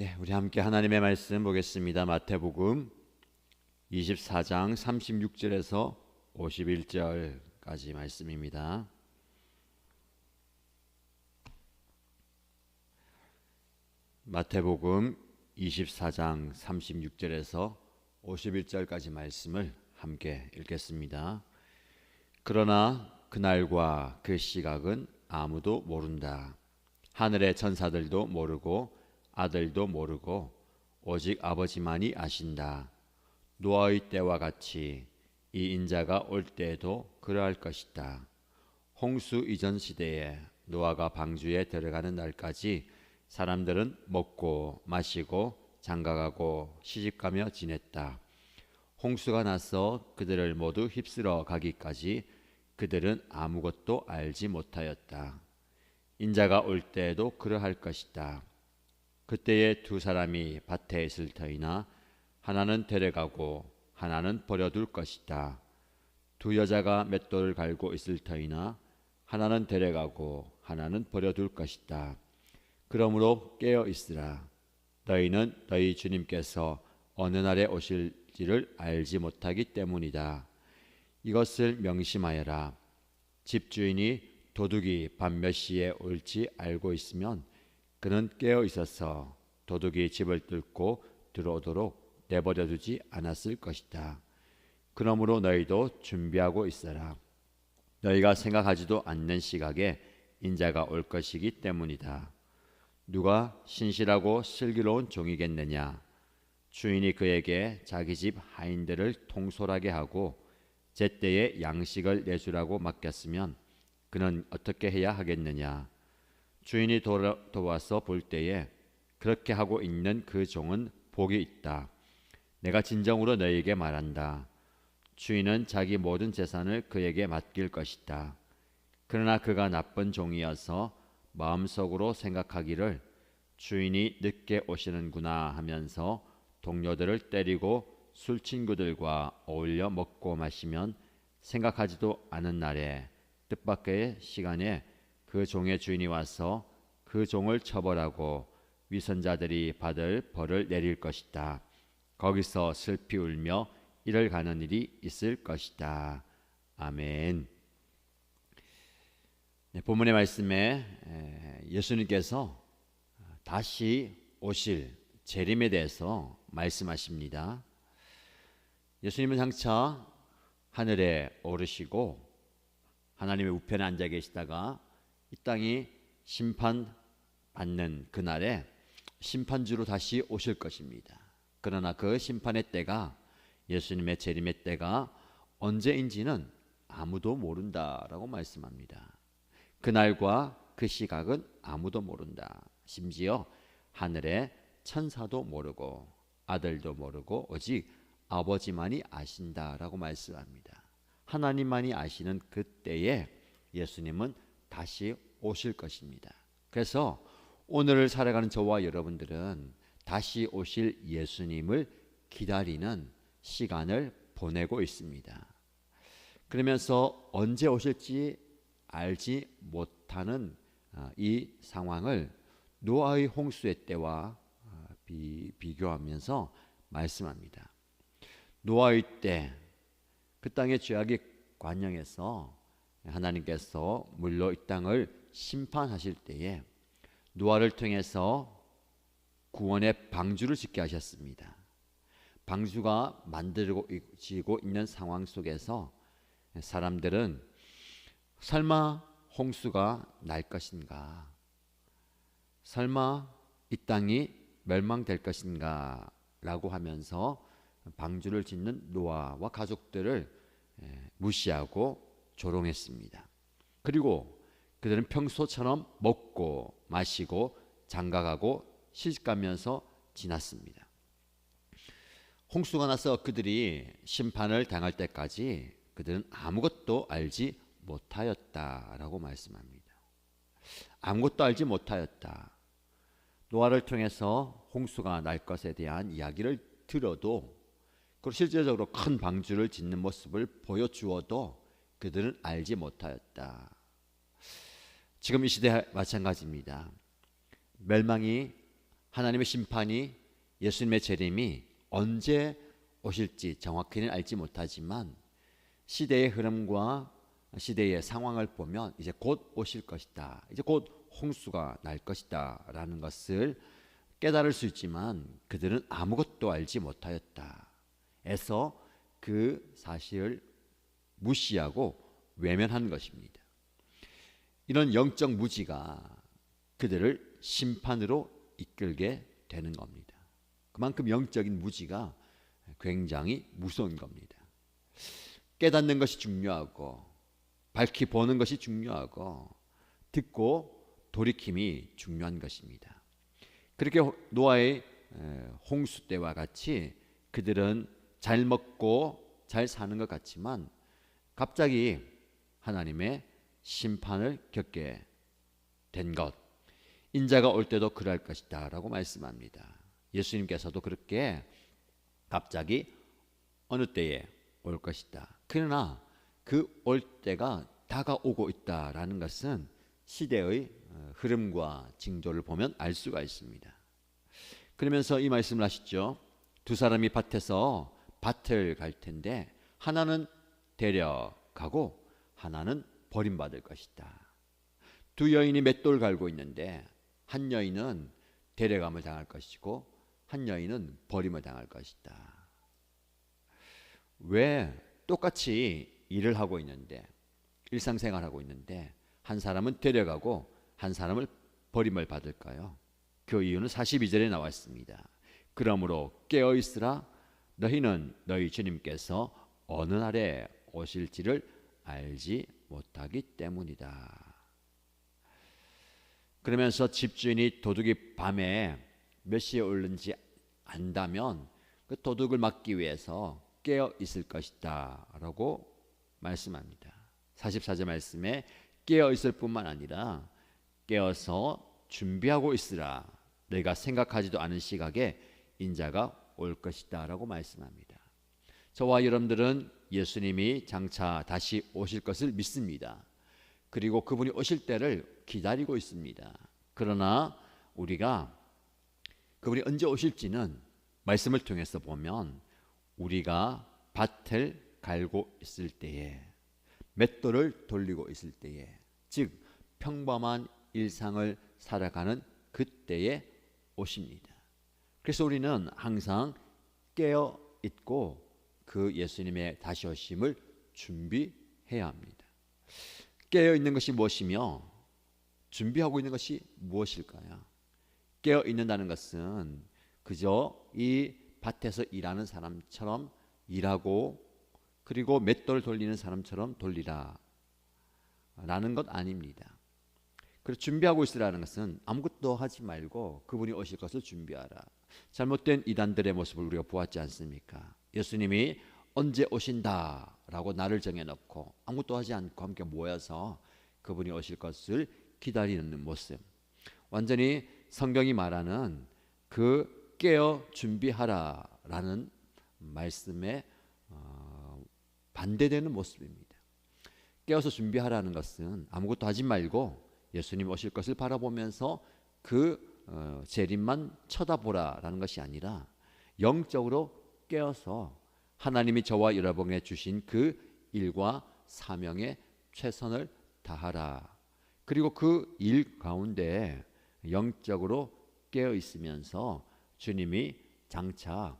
네, 우리 함께 하나님의 말씀 보겠습니다. 마태복음 24장 36절에서 51절까지 말씀입니다. 마태복음 24장 36절에서 51절까지 말씀을 함께 읽겠습니다. 그러나 그날과 그 시각은 아무도 모른다. 하늘의 천사들도 모르고 아들도 모르고 오직 아버지만이 아신다. 노아의 때와 같이 이 인자가 올 때에도 그러할 것이다. 홍수 이전 시대에 노아가 방주에 들어가는 날까지 사람들은 먹고 마시고 장가가고 시집가며 지냈다. 홍수가 나서 그들을 모두 휩쓸어 가기까지 그들은 아무것도 알지 못하였다. 인자가 올 때에도 그러할 것이다. 그때에 두 사람이 밭에 있을 터이나 하나는 데려가고 하나는 버려둘 것이다. 두 여자가 맷돌을 갈고 있을 터이나 하나는 데려가고 하나는 버려둘 것이다. 그러므로 깨어 있으라. 너희는 너희 주님께서 어느 날에 오실지를 알지 못하기 때문이다. 이것을 명심하여라. 집주인이 도둑이 밤 몇 시에 올지 알고 있으면 그는 깨어 있어서 도둑이 집을 뚫고 들어오도록 내버려 두지 않았을 것이다. 그러므로 너희도 준비하고 있어라. 너희가 생각하지도 않는 시각에 인자가 올 것이기 때문이다. 누가 신실하고 슬기로운 종이겠느냐? 주인이 그에게 자기 집 하인들을 통솔하게 하고 제때에 양식을 내주라고 맡겼으면 그는 어떻게 해야 하겠느냐? 주인이 돌아와서 볼 때에 그렇게 하고 있는 그 종은 복이 있다. 내가 진정으로 너희에게 말한다. 주인은 자기 모든 재산을 그에게 맡길 것이다. 그러나 그가 나쁜 종이어서 마음속으로 생각하기를 주인이 늦게 오시는구나 하면서 동료들을 때리고 술 친구들과 어울려 먹고 마시면 생각하지도 않은 날에 뜻밖의 시간에 그 종의 주인이 와서 그 종을 처벌하고 위선자들이 받을 벌을 내릴 것이다. 거기서 슬피 울며 이를 가는 일이 있을 것이다. 아멘. 네, 본문의 말씀에 예수님께서 다시 오실 재림에 대해서 말씀하십니다. 예수님은 장차 하늘에 오르시고 하나님의 우편에 앉아 계시다가 이 땅이 심판받는 그날에 심판주로 다시 오실 것입니다. 그러나 그 심판의 때가, 예수님의 재림의 때가 언제인지는 아무도 모른다라고 말씀합니다. 그날과 그 시각은 아무도 모른다. 심지어 하늘의 천사도 모르고 아들도 모르고 오직 아버지만이 아신다라고 말씀합니다. 하나님만이 아시는 그때에 예수님은 다시 오실 것입니다. 그래서 오늘을 살아가는 저와 여러분들은 다시 오실 예수님을 기다리는 시간을 보내고 있습니다. 그러면서 언제 오실지 알지 못하는 이 상황을 노아의 홍수의 때와 비교하면서 말씀합니다. 노아의 때 그 땅의 죄악이 관영해서 하나님께서 물로 이 땅을 심판하실 때에 노아를 통해서 구원의 방주를 짓게 하셨습니다. 방주가 만들어지고 있는 상황 속에서 사람들은 설마 홍수가 날 것인가? 설마 이 땅이 멸망될 것인가? 라고 하면서 방주를 짓는 노아와 가족들을 무시하고 조롱했습니다. 그리고 그들은 평소처럼 먹고 마시고 장가가고 시집가면서 지났습니다. 홍수가 나서 그들이 심판을 당할 때까지 그들은 아무것도 알지 못하였다라고 말씀합니다. 아무것도 알지 못하였다. 노아를 통해서 홍수가 날 것에 대한 이야기를 들어도, 그리고 실제적으로 큰 방주를 짓는 모습을 보여주어도 그들은 알지 못하였다. 지금 이 시대 마찬가지입니다. 멸망이 하나님의 심판이, 예수님의 재림이 언제 오실지 정확히는 알지 못하지만 시대의 흐름과 시대의 상황을 보면 이제 곧 오실 것이다, 이제 곧 홍수가 날 것이다 라는 것을 깨달을 수 있지만 그들은 아무것도 알지 못하였다 해서 그 사실을 무시하고 외면한 것입니다. 이런 영적 무지가 그들을 심판으로 이끌게 되는 겁니다. 그만큼 영적인 무지가 굉장히 무서운 겁니다. 깨닫는 것이 중요하고 밝히 보는 것이 중요하고 듣고 돌이킴이 중요한 것입니다. 그렇게 노아의 홍수 때와 같이 그들은 잘 먹고 잘 사는 것 같지만 갑자기 하나님의 심판을 겪게 된 것, 인자가 올 때도 그럴 것이다 라고 말씀합니다. 예수님께서도 그렇게 갑자기 어느 때에 올 것이다. 그러나 그 올 때가 다가오고 있다라는 것은 시대의 흐름과 징조를 보면 알 수가 있습니다. 그러면서 이 말씀을 하시죠. 두 사람이 밭에서 밭을 갈 텐데 하나는 데려가고 하나는 버림받을 것이다. 두 여인이 맷돌 갈고 있는데 한 여인은 데려감을 당할 것이고 한 여인은 버림을 당할 것이다. 왜 똑같이 일을 하고 있는데 일상생활하고 있는데 한 사람은 데려가고 한 사람은 버림을 받을까요? 그 이유는 42절에 나와 있습니다. 그러므로 깨어있으라, 너희는 너희 주님께서 어느 날에 오실지를 알지 못하기 때문이다. 그러면서 집주인이 도둑이 밤에 몇 시에 오는지 안다면 그 도둑을 막기 위해서 깨어 있을 것이다 라고 말씀합니다. 44절 말씀에 깨어 있을 뿐만 아니라 깨어서 준비하고 있으라, 내가 생각하지도 않은 시각에 인자가 올 것이다 라고 말씀합니다. 저와 여러분들은 예수님이 장차 다시 오실 것을 믿습니다. 그리고 그분이 오실 때를 기다리고 있습니다. 그러나 우리가 그분이 언제 오실지는 말씀을 통해서 보면 우리가 밭을 갈고 있을 때에, 맷돌을 돌리고 있을 때에, 즉 평범한 일상을 살아가는 그때에 오십니다. 그래서 우리는 항상 깨어 있고 그 예수님의 다시 오심을 준비해야 합니다. 깨어 있는 것이 무엇이며 준비하고 있는 것이 무엇일까요? 깨어 있는다는 것은 그저 이 밭에서 일하는 사람처럼 일하고 그리고 맷돌 돌리는 사람처럼 돌리라 라는 것 아닙니다. 그래서 준비하고 있으라는 것은 아무것도 하지 말고 그분이 오실 것을 준비하라. 잘못된 이단들의 모습을 우리가 보았지 않습니까? 예수님이 언제 오신다라고 날을 정해놓고 아무것도 하지 않고 함께 모여서 그분이 오실 것을 기다리는 모습, 완전히 성경이 말하는 그 깨어 준비하라라는 말씀에 반대되는 모습입니다. 깨어서 준비하라는 것은 아무것도 하지 말고 예수님 오실 것을 바라보면서 그 재림만 쳐다보라라는 것이 아니라 영적으로 깨어서 하나님이 저와 여러분에게 주신 그 일과 사명에 최선을 다하라. 그리고 그 일 가운데 영적으로 깨어 있으면서 주님이 장차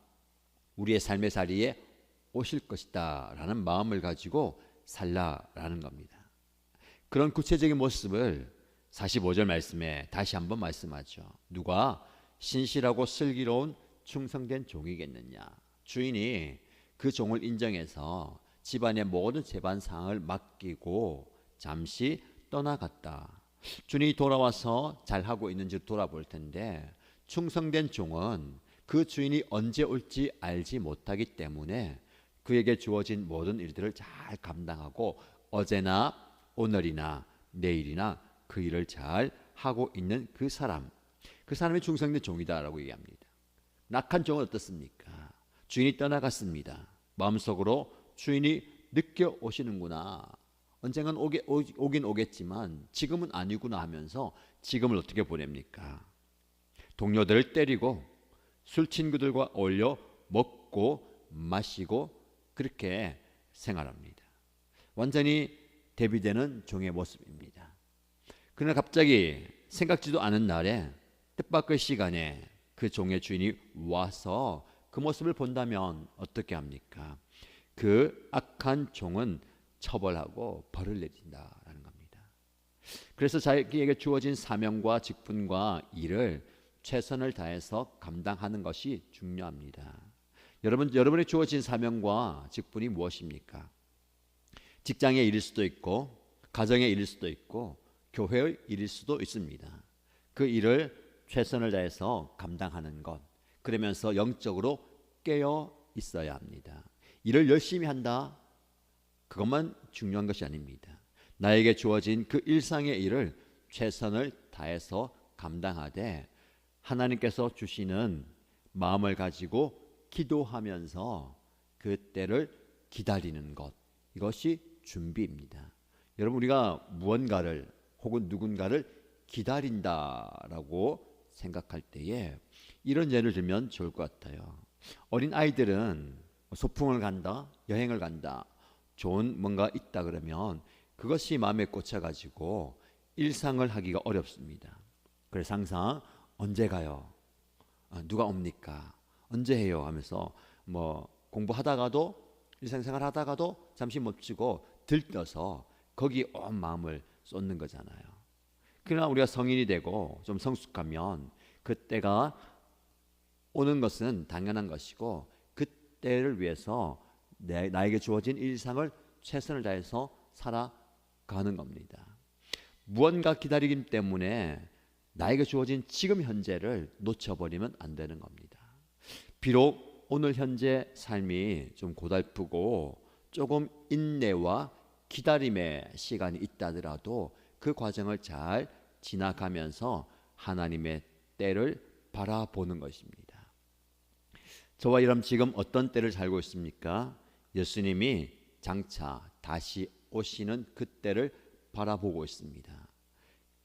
우리의 삶의 자리에 오실 것이다 라는 마음을 가지고 살라라는 겁니다. 그런 구체적인 모습을 45절 말씀에 다시 한번 말씀하죠. 누가 신실하고 슬기로운 충성된 종이겠느냐. 주인이 그 종을 인정해서 집안의 모든 재반 사항을 맡기고 잠시 떠나갔다. 주인이 돌아와서 잘하고 있는지 돌아볼 텐데 충성된 종은 그 주인이 언제 올지 알지 못하기 때문에 그에게 주어진 모든 일들을 잘 감당하고 어제나 오늘이나 내일이나 그 일을 잘 하고 있는 그 사람이 충성된 종이다라고 얘기합니다. 낙한 종은 어떻습니까? 주인이 떠나갔습니다. 마음속으로 주인이 늦게 오시는구나, 언젠간 오긴 오겠지만 지금은 아니구나 하면서 지금을 어떻게 보냅니까? 동료들을 때리고 술 친구들과 어울려 먹고 마시고 그렇게 생활합니다. 완전히 대비되는 종의 모습입니다. 그러나 갑자기 생각지도 않은 날에 뜻밖의 시간에 그 종의 주인이 와서 그 모습을 본다면 어떻게 합니까? 그 악한 종은 처벌하고 벌을 내린다라는 겁니다. 그래서 자기에게 주어진 사명과 직분과 일을 최선을 다해서 감당하는 것이 중요합니다. 여러분이 주어진 사명과 직분이 무엇입니까? 직장의 일일 수도 있고 가정의 일일 수도 있고 교회의 일일 수도 있습니다. 그 일을 최선을 다해서 감당하는 것, 그러면서 영적으로 깨어 있어야 합니다. 일을 열심히 한다, 그것만 중요한 것이 아닙니다. 나에게 주어진 그 일상의 일을 최선을 다해서 감당하되 하나님께서 주시는 마음을 가지고 기도하면서 그 때를 기다리는 것, 이것이 준비입니다. 여러분, 우리가 무언가를 혹은 누군가를 기다린다라고 생각할 때에 이런 예를 들면 좋을 것 같아요. 어린 아이들은 소풍을 간다, 여행을 간다, 좋은 뭔가 있다 그러면 그것이 마음에 꽂혀가지고 일상을 하기가 어렵습니다. 그래서 항상 언제 가요? 누가 옵니까? 언제 해요? 하면서 뭐 공부하다가도 일상생활 하다가도 잠시 멈추고 들떠서 거기 온 마음을 쏟는 거잖아요. 그러나 우리가 성인이 되고 좀 성숙하면 그때가 오는 것은 당연한 것이고 그때를 위해서 나에게 주어진 일상을 최선을 다해서 살아가는 겁니다. 무언가 기다리기 때문에 나에게 주어진 지금 현재를 놓쳐버리면 안 되는 겁니다. 비록 오늘 현재 삶이 좀 고달프고 조금 인내와 기다림의 시간이 있다더라도 그 과정을 잘 지나가면서 하나님의 때를 바라보는 것입니다. 저와 여러분 지금 어떤 때를 살고 있습니까? 예수님이 장차 다시 오시는 그 때를 바라보고 있습니다.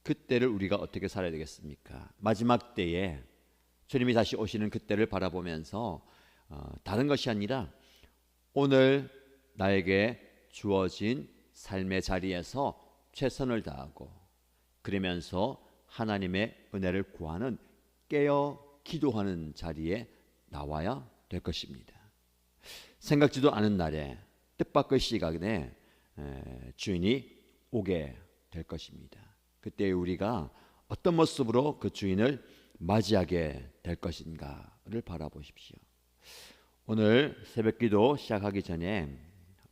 그 때를 우리가 어떻게 살아야 되겠습니까? 마지막 때에 주님이 다시 오시는 그 때를 바라보면서 다른 것이 아니라 오늘 나에게 주어진 삶의 자리에서 최선을 다하고 그러면서 하나님의 은혜를 구하는 깨어 기도하는 자리에 나와야 될 것입니다. 생각지도 않은 날에 뜻밖의 시간에 주인이 오게 될 것입니다. 그때 우리가 어떤 모습으로 그 주인을 맞이하게 될 것인가를 바라보십시오. 오늘 새벽기도 시작하기 전에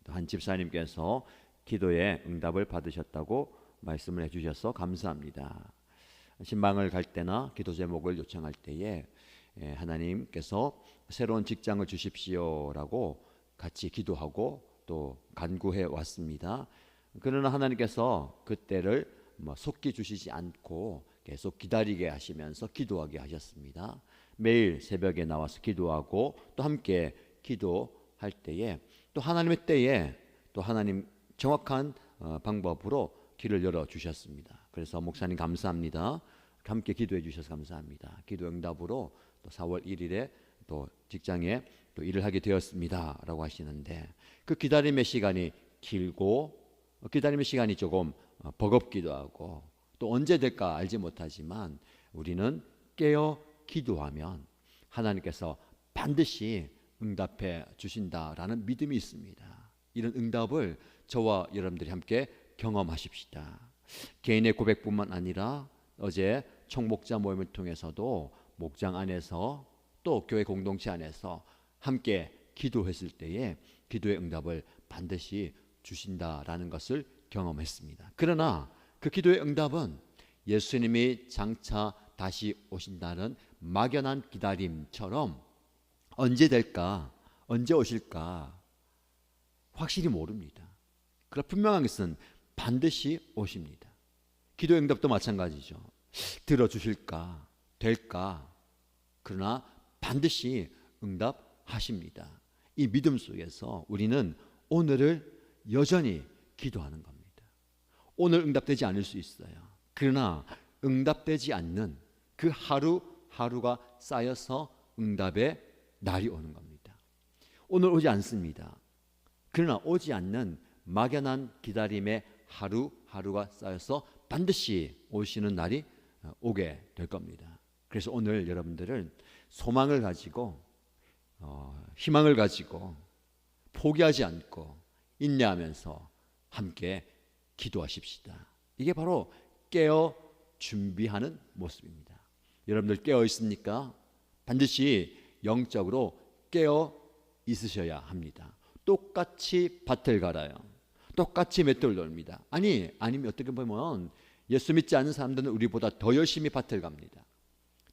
한 집사님께서 기도에 응답을 받으셨다고 말씀을 해주셔서 감사합니다. 신방을 갈 때나 기도 제목을 요청할 때에 하나님께서 새로운 직장을 주십시오라고 같이 기도하고 또 간구해 왔습니다. 그러나 하나님께서 그때를 속기 주시지 않고 계속 기다리게 하시면서 기도하게 하셨습니다. 매일 새벽에 나와서 기도하고 또 함께 기도할 때에 또 하나님의 때에 또 하나님 정확한 방법으로 길을 열어 주셨습니다. 그래서 목사님 감사합니다. 함께 기도해 주셔서 감사합니다. 기도 응답으로 또 4월 1일에 또 직장에 또 일을 하게 되었습니다라고 하시는데 그 기다림의 시간이 길고 기다림의 시간이 조금 버겁기도 하고 또 언제 될까 알지 못하지만 우리는 깨어 기도하면 하나님께서 반드시 응답해 주신다라는 믿음이 있습니다. 이런 응답을 저와 여러분들이 함께 경험하십시다. 개인의 고백뿐만 아니라 어제 총목자 모임을 통해서도 목장 안에서 또 교회 공동체 안에서 함께 기도했을 때에 기도의 응답을 반드시 주신다라는 것을 경험했습니다. 그러나 그 기도의 응답은 예수님이 장차 다시 오신다는 막연한 기다림처럼 언제 될까, 언제 오실까 확실히 모릅니다. 그러나 분명한 것은 반드시 오십니다. 기도의 응답도 마찬가지죠. 들어주실까, 될까, 그러나 반드시 응답하십니다. 이 믿음 속에서 우리는 오늘을 여전히 기도하는 겁니다. 오늘 응답되지 않을 수 있어요. 그러나 응답되지 않는 그 하루 하루가 쌓여서 응답의 날이 오는 겁니다. 오늘 오지 않습니다. 그러나 오지 않는 막연한 기다림의 하루하루가 쌓여서 반드시 오시는 날이 오게 될 겁니다. 그래서 오늘 여러분들은 소망을 가지고 희망을 가지고 포기하지 않고 인내하면서 함께 기도하십시다. 이게 바로 깨어 준비하는 모습입니다. 여러분들 깨어 있습니까? 반드시 영적으로 깨어 있으셔야 합니다. 똑같이 밭을 갈아요. 똑같이 맷돌 돌립니다. 아니면 어떻게 보면 예수 믿지 않는 사람들은 우리보다 더 열심히 밭을 갑니다.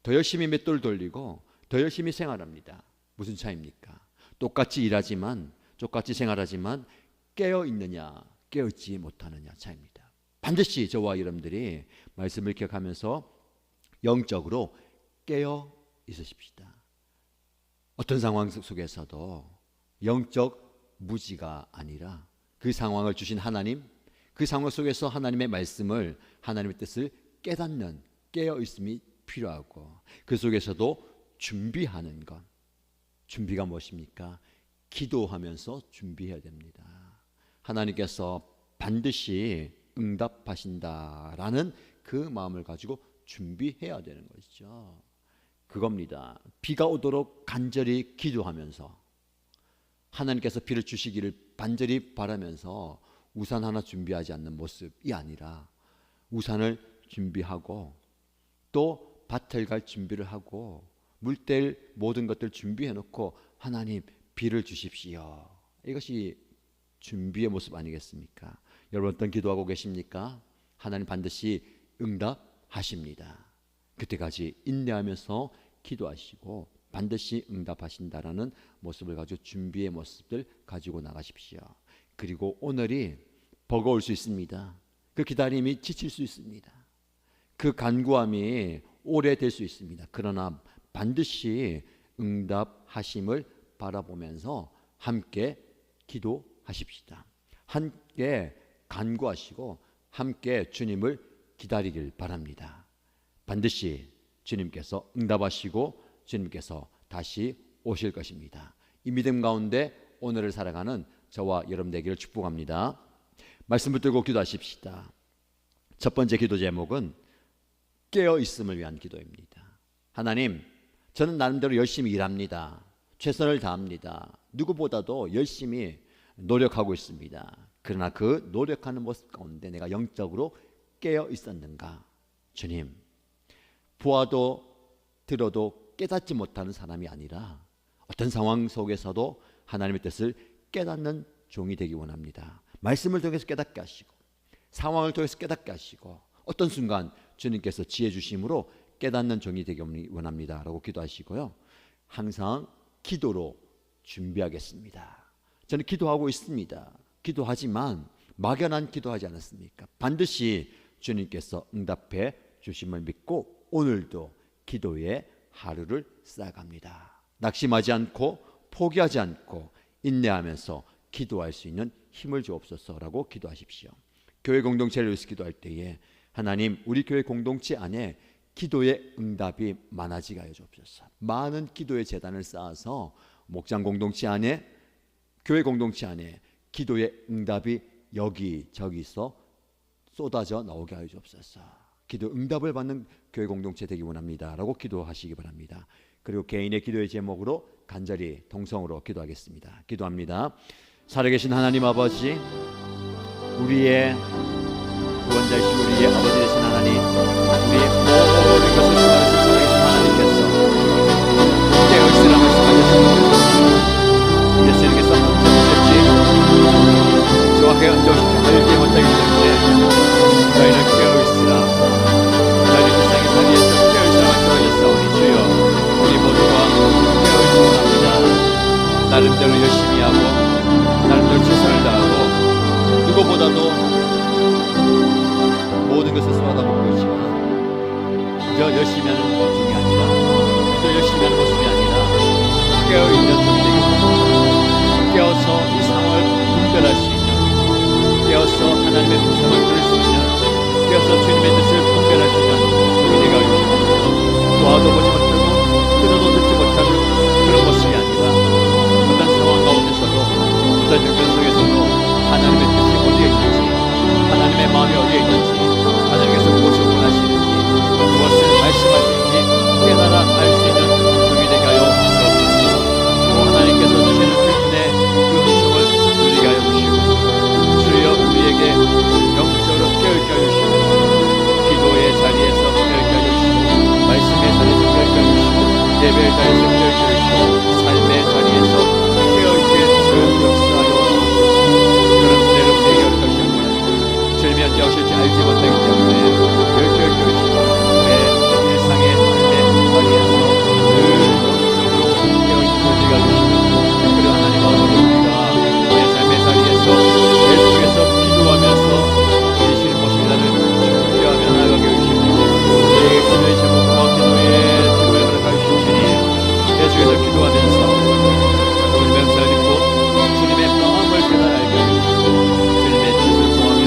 더 열심히 맷돌 돌리고 더 열심히 생활합니다. 무슨 차이입니까? 똑같이 일하지만, 똑같이 생활하지만 깨어 있느냐, 깨어 있지 못하느냐 차이입니다. 반드시 저와 여러분들이 말씀을 기억하면서 영적으로 깨어 있으십시다. 어떤 상황 속에서도 영적 무지가 아니라 그 상황을 주신 하나님, 그 상황 속에서 하나님의 말씀을, 하나님의 뜻을 깨닫는 깨어 있음이 필요하고, 그 속에서도 준비하는 것. 준비가 무엇입니까? 기도하면서 준비해야 됩니다. 하나님께서 반드시 응답하신다라는 그 마음을 가지고 준비해야 되는 것이죠. 그겁니다. 비가 오도록 간절히 기도하면서, 하나님께서 비를 주시기를 간절히 바라면서 우산 하나 준비하지 않는 모습이 아니라 우산을 준비하고 또 밭을 갈 준비를 하고 물댈 모든 것들 준비해 놓고 하나님 비를 주십시오. 이것이 준비의 모습 아니겠습니까? 여러분 어떤 기도하고 계십니까? 하나님 반드시 응답하십니다. 그때까지 인내하면서 기도하시고 반드시 응답하신다라는 모습을 가지고 준비의 모습들 가지고 나가십시오. 그리고 오늘이 버거울 수 있습니다. 그 기다림이 지칠 수 있습니다. 그 간구함이 오래될 수 있습니다. 그러나 반드시 응답하심을 바라보면서 함께 기도하십시다. 함께 간구하시고 함께 주님을 기다리길 바랍니다. 반드시 주님께서 응답하시고 주님께서 다시 오실 것입니다. 이 믿음 가운데 오늘을 살아가는 저와 여러분 되기를 축복합니다. 말씀 붙들고 기도하십시다. 첫 번째 기도 제목은 깨어있음을 위한 기도입니다. 하나님, 저는 나름대로 열심히 일합니다. 최선을 다합니다. 누구보다도 열심히 노력하고 있습니다. 그러나 그 노력하는 모습 가운데 내가 영적으로 깨어 있었는가? 주님, 보아도 들어도 깨닫지 못하는 사람이 아니라 어떤 상황 속에서도 하나님의 뜻을 깨닫는 종이 되기 원합니다. 말씀을 통해서 깨닫게 하시고 상황을 통해서 깨닫게 하시고 어떤 순간 주님께서 지혜 주심으로 깨닫는 종이 되기 원합니다 라고 기도하시고요. 항상 기도로 준비하겠습니다. 저는 기도하고 있습니다. 기도하지만 막연한 기도하지 않았습니까? 반드시 주님께서 응답해 주심을 믿고 오늘도 기도의 하루를 쌓아갑니다. 낙심하지 않고 포기하지 않고 인내하면서 기도할 수 있는 힘을 주옵소서라고 기도하십시오. 교회 공동체를 위해서 기도할 때에 하나님, 우리 교회 공동체 안에 기도의 응답이 많아지게 하여 주옵소서. 많은 기도의 재단을 쌓아서 목장 공동체 안에, 교회 공동체 안에 기도의 응답이 여기저기서 쏟아져 나오게 하여 주옵소서. 기도 응답을 받는 교회 공동체 되기 원합니다 라고 기도하시기 바랍니다. 그리고 개인의 기도의 제목으로 간절히 동성으로 기도하겠습니다. 기도합니다. 살아계신 하나님 아버지, 우리의 구원자이신 우리의 아버지 되신 하나님, 우리의 모든 것을 수고하신 살아계신 하나님께서 깨어있으라 말씀하셨습니다. 예수님께서 언제든지 정확하게 언제든지 알지 못하기 때문에 너희는 깨어있으라, 너희는 이 세상의 자리에서 깨어있으라 말씀하셨사오니 주여, 우리 모두가 깨어있으라 합니다. 나름대로 열심히 하고 나름대로 최선을 다하고 누구보다도 모든 것을 쏟아붓고 있지만 그저 열심히 하는 모습이 아니라, 그저 열심히 하는 모습이 아니라 깨어있는 종이 되기 원합니다. 깨어서 이 상황을 분별할 수 있는, 깨어서 하나님의 음성을 들을 수 있는, 깨어서 주님의 뜻을 분별할 수 있는 종이 되게 하여 주옵소서. 보아도 보지 못하는 예배의 자리에서 깨어있게 해주시고 삶의 자리에서 깨어있게 역사하여 그런 은혜로 우리에게 허락하시기 원합니다. 주님이 언제 오실지 알지 못하기 때문에 깨어있게 해주시고 내 일상의 삶의 자리에서 늘 영적으로 깨어있는 은혜가 주시고 그런 하나님 아버지 우리가 내 삶의 자리에서 계속해서 기도하면서 우리 주님 오실 날을 준비하며 나아가게 해주시고 우리에게 기도의 제목과 기도의 제목을 허락하신 주님 계속해서 기도하면서 주님의 음성을 듣고 주님의 마음을 깨달아 알게 해주시고 주님의 뜻을 구하며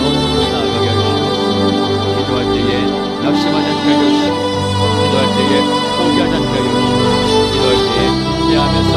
나아가게 해주시고 기도할 때에 낙심하지 않게 해주시고 기도할 때에 포기하지 않게 해주시고 기도할 때에 인내하면서